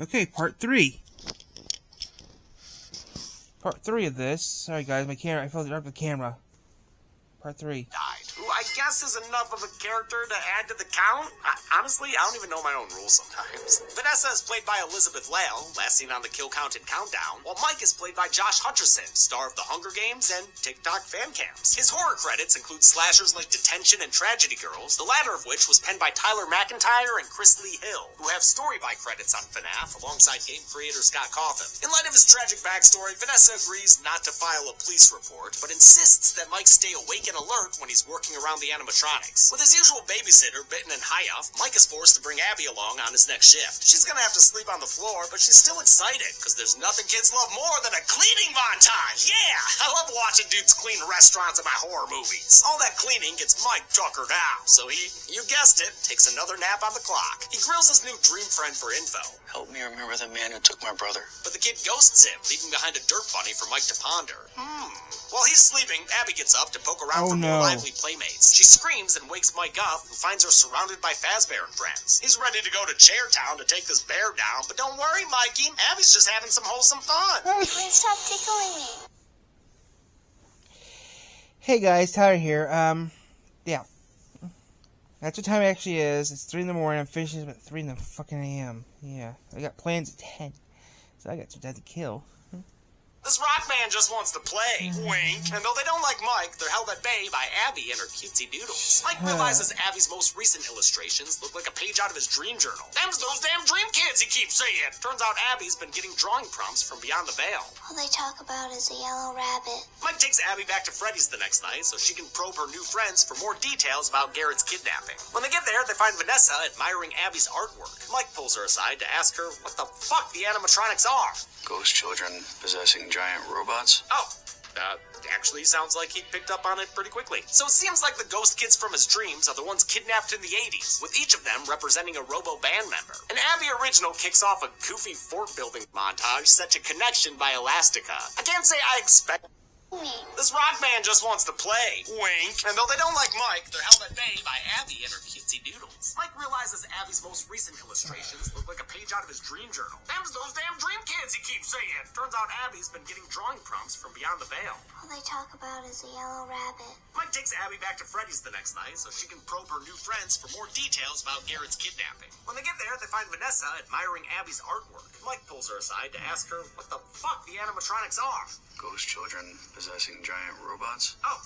Okay, part 3. Part 3 of this. Sorry guys, my camera, I fell to the camera. Part 3. Died, who I guess is enough of a character to add to the count. Honestly, I don't even know my own rules sometimes. Vanessa is played by Elizabeth Lail, last seen on the Kill Count and Countdown, while Mike is played by Josh Hutcherson, star of The Hunger Games and TikTok fan cams. His horror credits include slashers like Detention and Tragedy Girls, the latter of which was penned by Tyler McIntyre and Chris Lee Hill, who have story-by credits on FNAF alongside game creator Scott Cawthon. In light of his tragic backstory, Vanessa agrees not to file a police report, but insists that Mike stay awake and alert when he's working around the animatronics. With his usual babysitter, Bitten and Hyoff, Mike is forced to bring Abby along on his next shift. She's gonna have to sleep on the floor, but she's still excited, because there's nothing kids love more than a cleaning montage! Yeah! I love watching dudes clean restaurants in my horror movies. All that cleaning gets Mike tuckered out, so he, you guessed it, takes another nap on the clock. He grills his new dream friend for info. Help me remember the man who took my brother. But the kid ghosts him, leaving behind a dirt bunny for Mike to ponder. While he's sleeping, Abby gets up to poke around for more lively playmates. She screams and wakes Mike up, who finds her surrounded by Fazbear and friends. He's ready to go to Chairtown to take this bear down, but don't worry, Mikey. Abby's just having some wholesome fun. Please stop tickling me. Hey guys, Tyler here. Yeah. That's what time it actually is. It's 3 in the morning. I'm finishing at 3 in the fucking a.m. Yeah. I got plans at 10. So I got some time to kill. This rock band just wants to play. Wink. And though they don't like Mike, they're held at bay by Abby and her cutesy doodles. Mike realizes Abby's most recent illustrations look like a page out of his dream journal. Them's those damn dream kids he keeps saying. Turns out Abby's been getting drawing prompts from beyond the veil. All they talk about is a yellow rabbit. Mike takes Abby back to Freddy's the next night so she can probe her new friends for more details about Garrett's kidnapping. When they get there, they find Vanessa admiring Abby's artwork. Mike pulls her aside to ask her what the fuck the animatronics are. Ghost children possessing giant robots? Oh, actually sounds like he picked up on it pretty quickly. So it seems like the ghost kids from his dreams are the ones kidnapped in the 80s, with each of them representing a Robo band member. An Abby original kicks off a goofy fort building montage set to Connection by Elastica. I can't say I expect this rock band just wants to play. Wink. And though they don't like Mike, they're held at bay by Abby and her cutesy doodles. Mike realizes Abby's most recent illustrations look like a page out of his dream journal. Them's those damn dream kids he keeps saying. Turns out Abby's been getting drawing prompts from beyond the veil. All they talk about is a yellow rabbit. Mike takes Abby back to Freddy's the next night so she can probe her new friends for more details about Garrett's kidnapping. When they get there, they find Vanessa admiring Abby's artwork. Mike pulls her aside to ask her what the fuck the animatronics are. Ghost children possessing giant robots? Oh,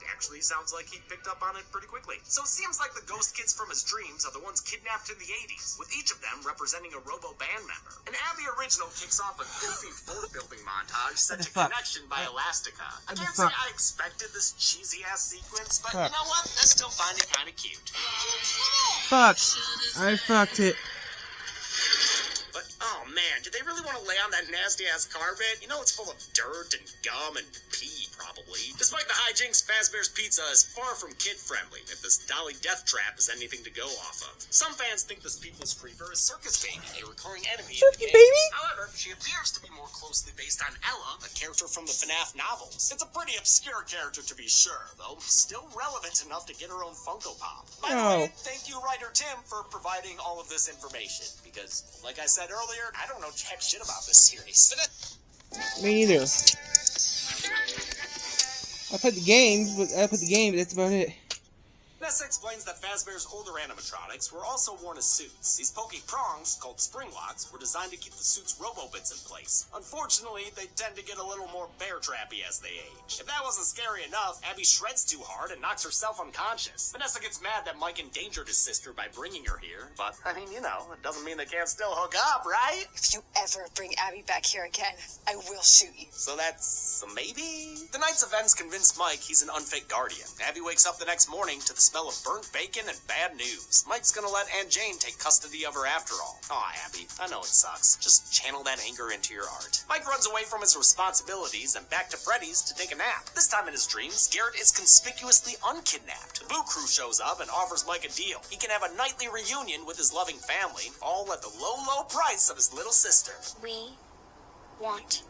actually sounds like he picked up on it pretty quickly. So it seems like the ghost kids from his dreams are the ones kidnapped in the 80s, with each of them representing a Robo band member. An Abby original kicks off a goofy fort building montage set to Connection by Elastica. I can't say I expected this cheesy-ass sequence, but you know what? I still find it kind of cute. Fuck. I fucked it. But, oh man, did they really want to lay on that nasty-ass carpet? You know it's full of dirt and gum and pee, probably. Despite the hijinks, Fazbear's Pizza is far from kid-friendly, if this Dolly Death Trap is anything to go off of. Some fans think this Peepless Creeper is Circus Baby, a recurring enemy in the game. However, she appears to be more closely based on Ella, a character from the FNAF novels. It's a pretty obscure character to be sure, though still relevant enough to get her own Funko Pop. By the way, thank you, writer Tim, for providing all of this information, because, like I said earlier, I don't know jack shit about this series. Me neither. I played the games, but that's about it. Vanessa explains that Fazbear's older animatronics were also worn as suits. These pokey prongs, called spring locks, were designed to keep the suit's robo-bits in place. Unfortunately, they tend to get a little more bear-trappy as they age. If that wasn't scary enough, Abby shreds too hard and knocks herself unconscious. Vanessa gets mad that Mike endangered his sister by bringing her here, but, I mean, you know, it doesn't mean they can't still hook up, right? If you ever bring Abby back here again, I will shoot you. So that's a maybe? The night's events convince Mike he's an unfit guardian. Abby wakes up the next morning to the smell of burnt bacon and bad news. Mike's gonna let Aunt Jane take custody of her after all. Aw, Abby, I know it sucks. Just channel that anger into your art. Mike runs away from his responsibilities and back to Freddy's to take a nap. This time in his dreams, Garrett is conspicuously unkidnapped. The Boo Crew shows up and offers Mike a deal. He can have a nightly reunion with his loving family, all at the low, low price of his little sister. We want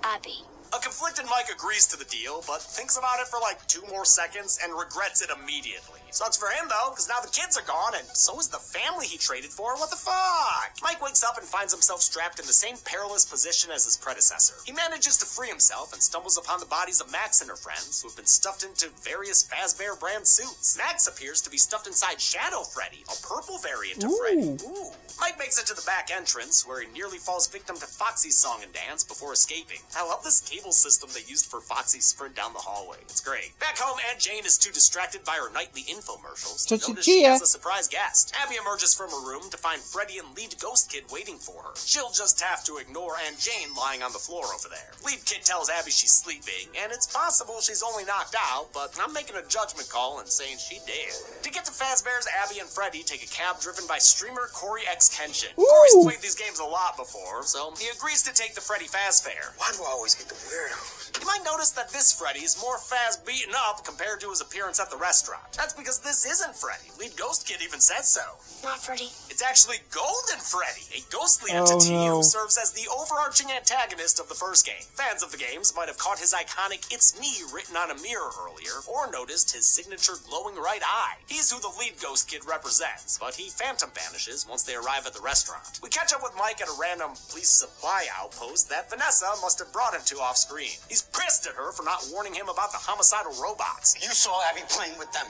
Abby. A conflicted Mike agrees to the deal, but thinks about it for like 2 more seconds and regrets it immediately. Sucks for him though, because now the kids are gone, and so is the family he traded for. What the fuck? Mike wakes wakes up and finds himself strapped in the same perilous position as his predecessor. He manages to free himself and stumbles upon the bodies of Max and her friends, who have been stuffed into various Fazbear brand suits. Max appears to be stuffed inside Shadow Freddy, a purple variant of Freddy. Ooh. Mike makes it to the back entrance, where he nearly falls victim to Foxy's song and dance before escaping. I love this cable system they used for Foxy's sprint down the hallway. It's great. Back home, Aunt Jane is too distracted by her nightly infomercials to notice she has a surprise guest. Abby emerges from her room to find Freddy and Lead Ghost Kid waiting for her. She'll just have to ignore Aunt Jane lying on the floor over there. Lead Kid tells Abby she's sleeping, and it's possible she's only knocked out, but I'm making a judgment call and saying she did. To get to Fazbear's, Abby and Freddy take a cab driven by streamer Corey X Kenshin. Corey's played these games a lot before, so he agrees to take the Freddy Faz Fair. Why do I always get the weirdos? You might notice that this Freddy is more Faz beaten up compared to his appearance at the restaurant. That's because this isn't Freddy. Lead Ghost Kid even says so. Not Freddy. It's actually Golden Freddy, a ghostly entity who serves as the overarching antagonist of the first game. Fans of the games might have caught his iconic "It's me" written on a mirror earlier, or noticed his signature glowing right eye. He's who the Lead Ghost Kid represents, but he phantom vanishes once they arrive at the restaurant. We catch up with Mike at a random police supply outpost that Vanessa must have brought him to off-screen. He's pissed at her for not warning him about the homicidal robots. You saw Abby playing with them.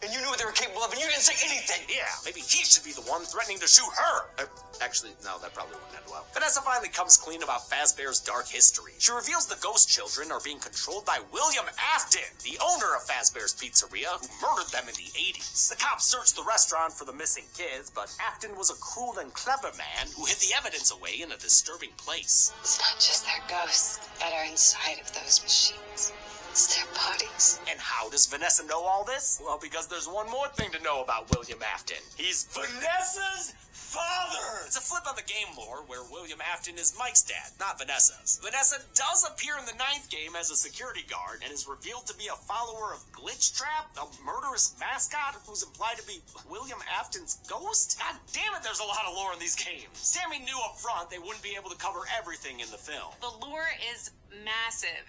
And you knew what they were capable of, and you didn't say anything. Yeah, maybe he should be the one threatening to shoot her. Actually, no, that probably wouldn't end well. Vanessa finally comes clean about Fazbear's dark history. She reveals the ghost children are being controlled by William Afton, the owner of Fazbear's Pizzeria, who murdered them in the 80s. The cops searched the restaurant for the missing kids, but Afton was a cruel and clever man who hid the evidence away in a disturbing place. It's not just their ghosts that are inside of those machines. It's their bodies. And how does Vanessa know all this? Well, because there's one more thing to know about William Afton. He's Vanessa's father! It's a flip on the game lore where William Afton is Mike's dad, not Vanessa's. Vanessa does appear in the 9th game as a security guard and is revealed to be a follower of Glitchtrap, a murderous mascot who's implied to be William Afton's ghost. God damn it, there's a lot of lore in these games. Sammy knew up front they wouldn't be able to cover everything in the film. The lore is massive,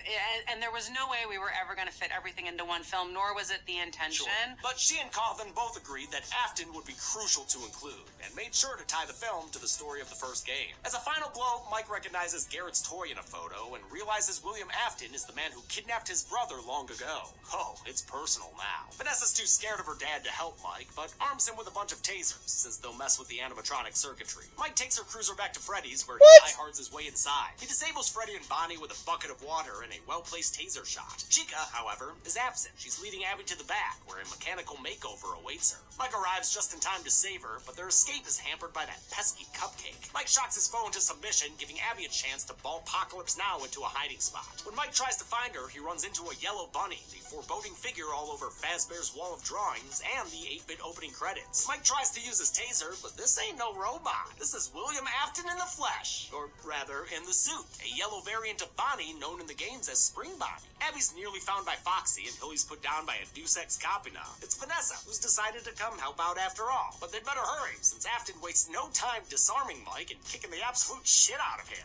and there was no way we were ever going to fit everything into one film, nor was it the intention. Sure. But she and Cawthon both agreed that Afton would be crucial to include, and made sure to tie the film to the story of the first game. As a final blow, Mike recognizes Garrett's toy in a photo and realizes William Afton is the man who kidnapped his brother long ago. Oh, it's personal now. Vanessa's too scared of her dad to help Mike, but arms him with a bunch of tasers, since they'll mess with the animatronic circuitry. Mike takes her cruiser back to Freddy's, where he diehards his way inside. He disables Freddy and Bonnie with a bucket of water and a well-placed taser shot. Chica, however, is absent. She's leading Abby to the back, where a mechanical makeover awaits her. Mike arrives just in time to save her, but their escape is hampered by that pesky cupcake. Mike shocks his foe into submission, giving Abby a chance to ball Apocalypse Now into a hiding spot. When Mike tries to find her, he runs into a yellow bunny, the foreboding figure all over Fazbear's wall of drawings, and the 8-bit opening credits. Mike tries to use his taser, but this ain't no robot. This is William Afton in the flesh, or rather, in the suit, a yellow variant of Bonnie known in the games as Spring Bonnie. Abby's nearly found by Foxy, and Billy's put down by a Deus Ex Machina. It's Vanessa, who's decided to come help out after all. But they'd better hurry, since Afton wastes no time disarming Mike and kicking the absolute shit out of him.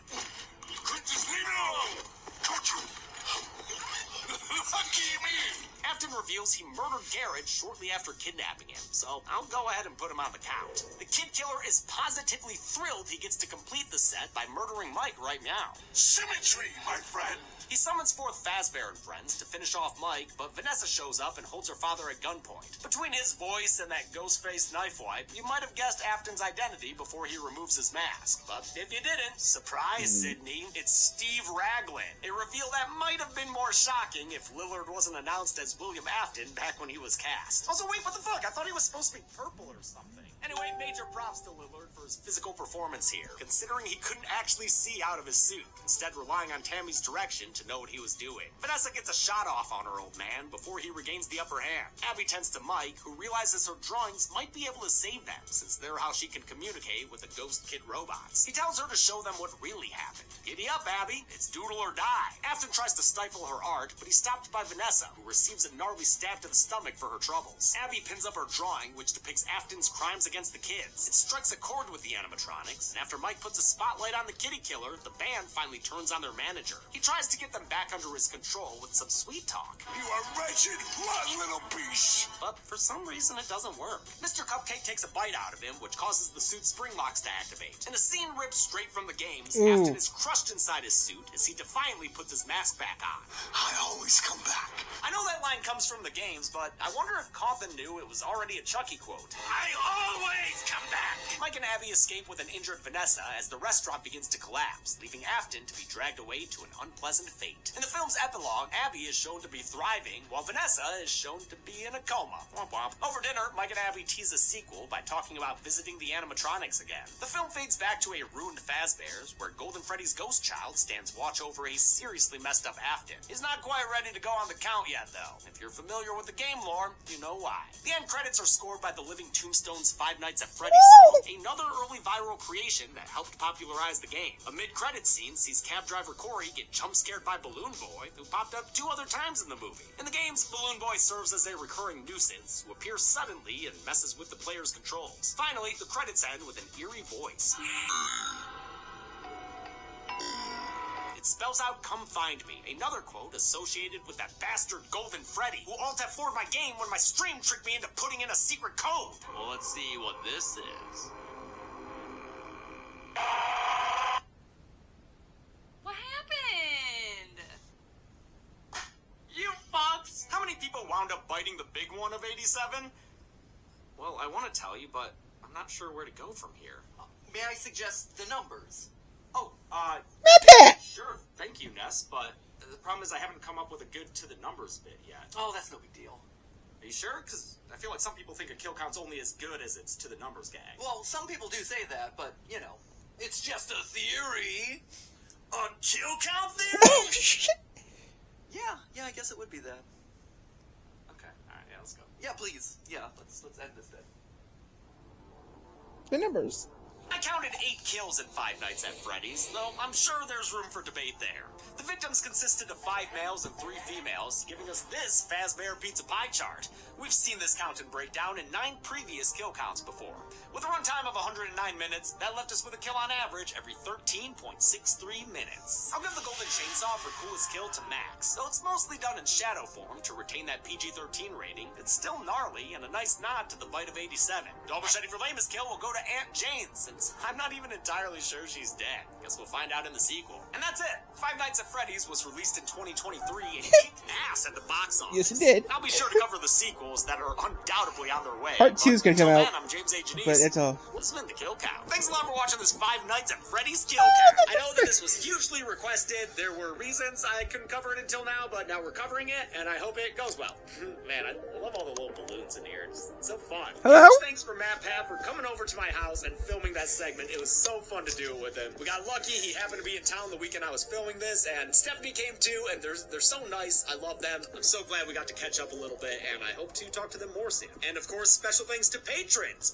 Just leave it alone! Don't you? Lucky me! Afton reveals he murdered Garrett shortly after kidnapping him, so I'll go ahead and put him on the count. The kid killer is positively thrilled he gets to complete the set by murdering Mike right now. Symmetry, my friend! He summons forth Fazbear and friends to finish off Mike, but Vanessa shows up and holds her father at gunpoint. Between his voice and that ghost-faced knife wipe, you might have guessed Afton's identity before he removes his mask. But if you didn't, surprise, Sydney, it's Steve Raglan. A reveal that might have been more shocking if Lillard wasn't announced as William Afton back when he was cast. Also, wait, what the fuck? I thought he was supposed to be purple or something. Anyway, major props to Lillard for his physical performance here, considering he couldn't actually see out of his suit, instead relying on Tammy's direction to know what he was doing. Vanessa gets a shot off on her old man before he regains the upper hand. Abby tends to Mike, who realizes her drawings might be able to save them, since they're how she can communicate with the Ghost Kid robots. He tells her to show them what really happened. Giddy up, Abby. It's doodle or die. Afton tries to stifle her art, but he's stopped by Vanessa, who receives a gnarly stab to the stomach for her troubles. Abby pins up her drawing, which depicts Afton's crimes against the kids. It strikes a chord with the animatronics, and after Mike puts a spotlight on the kitty killer, the band finally turns on their manager. He tries to get them back under his control with some sweet talk. You are wretched, rotten little beast. But for some reason, it doesn't work. Mr. Cupcake takes a bite out of him, which causes the suit's spring locks to activate. And a scene ripped straight from the games, Afton is crushed inside his suit as he defiantly puts his mask back on. I always come back. I know that line comes from the games, but I wonder if Coffin knew it was already a Chucky quote. I always come back. Mike and Abby escape with an injured Vanessa as the restaurant begins to collapse, leaving Afton to be dragged away to an unpleasant fate. In the film's epilogue, Abby is shown to be thriving, while Vanessa is shown to be in a coma. Womp womp. Over dinner, Mike and Abby tease a sequel by talking about visiting the animatronics again. The film fades back to a ruined Fazbear's, where Golden Freddy's ghost child stands watch over a seriously messed up Afton. He's not quite ready to go on the count yet, though. If you're familiar with the game lore, you know why. The end credits are scored by the Living Tombstone's Five Nights at Freddy's song, another early viral creation that helped popularize the game. A mid-credits scene sees cab driver Corey get jump-scared by Balloon Boy, who popped up 2 other times in the movie. In the games, Balloon Boy serves as a recurring nuisance who appears suddenly and messes with the player's controls. Finally, the credits end with an eerie voice. It spells out "Come find me," another quote associated with that bastard Golden Freddy who alt F4'd my game when my stream tricked me into putting in a secret code. Well, let's see what this is. What happened? You fucks! How many people wound up biting the big one of 87? Well, I want to tell you, but I'm not sure where to go from here. May I suggest the numbers? Oh, sure, thank you, Ness, but the problem is I haven't come up with a good to the numbers bit yet. Oh, that's no big deal. Are you sure? Because I feel like some people think a kill count's only as good as its to the numbers gag. Well, some people do say that, but, you know, it's just a theory. A kill count theory? Yeah, I guess it would be that. Okay, alright, yeah, let's go. Yeah, please. Yeah, let's end this then. The numbers. I counted 8 kills in Five Nights at Freddy's, though I'm sure there's room for debate there. The victims consisted of 5 males and 3 females, giving us this Fazbear Pizza Pie chart. We've seen this count and breakdown in 9 previous kill counts before. With a runtime of 109 minutes, that left us with a kill on average every 13.63 minutes. I'll give the Golden Chainsaw for coolest kill to Max. Though it's mostly done in shadow form to retain that PG-13 rating, it's still gnarly and a nice nod to the bite of 87. Dog Machete for lamest kill will go to Aunt Jane, since I'm not even entirely sure she's dead. Guess we'll find out in the sequel. And that's it! Five Nights at Freddy's was released in 2023 and kicked ass at the box office. Yes, it did. I'll be sure to cover the sequels that are undoubtedly on their way. Part 2 is gonna come Until out, then, I'm James A. Janice. but that's all. This has been the Kill Count. Thanks a lot for watching this Five Nights at Freddy's Kill Count. I know that this was hugely requested. There were reasons I couldn't cover it until now, but now we're covering it, and I hope it goes well. Man, I love all the little balloons in here. It's so fun. Hello? Thanks for Matt Pat for coming over to my house and filming that segment. It was so fun to do it with him. We got lucky. He happened to be in town the weekend I was filming this, and Stephanie came too, and they're so nice. I love them. I'm so glad we got to catch up a little bit, and I hope to talk to them more soon. And of course, special thanks to patrons.